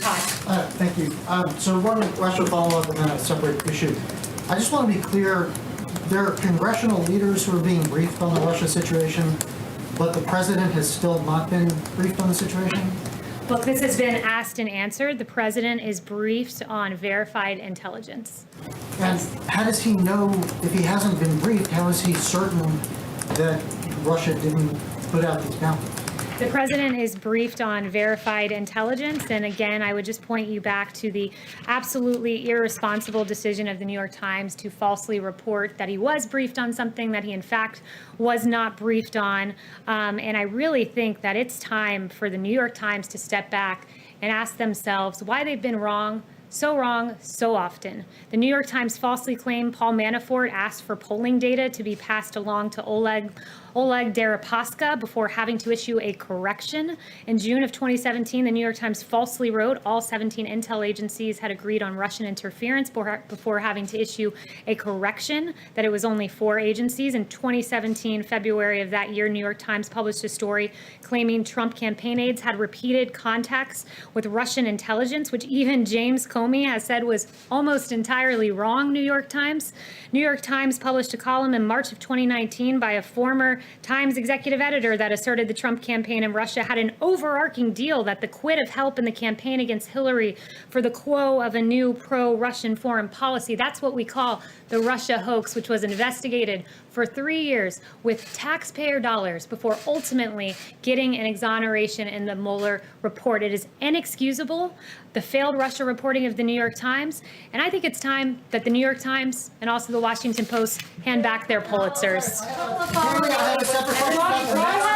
Thank you. So one Russia follow-up and then a separate issue. I just want to be clear, there are congressional leaders who are being briefed on the Russia situation, but the president has still not been briefed on the situation? Look, this has been asked and answered. The president is briefed on verified intelligence. And how does he know, if he hasn't been briefed, how is he certain that Russia didn't put out these bounties? The president is briefed on verified intelligence. And again, I would just point you back to the absolutely irresponsible decision of the New York Times to falsely report that he was briefed on something that he in fact was not briefed on. And I really think that it's time for the New York Times to step back and ask themselves why they've been wrong so often. The New York Times falsely claimed Paul Manafort asked for polling data to be passed along to Oleg Deripaska before having to issue a correction. In June of 2017, the New York Times falsely wrote all 17 intel agencies had agreed on Russian interference before having to issue a correction that it was only 4 agencies. In 2017, February of that year, New York Times published a story claiming Trump campaign aides had repeated contacts with Russian intelligence, which even James Comey has said was almost entirely wrong, New York Times. New York Times published a column in March of 2019 by a former Times executive editor that asserted the Trump campaign in Russia had an overarching deal that the quid of help in the campaign against Hillary for the quo of a new pro-Russian foreign policy. That's what we call the Russia hoax, which was investigated for 3 years with taxpayer dollars before ultimately getting an exoneration in the Mueller report. It is inexcusable, the failed Russia reporting of the New York Times, and I think it's time that the New York Times and also the Washington Post hand back their Pulitzers. I have a separate question about the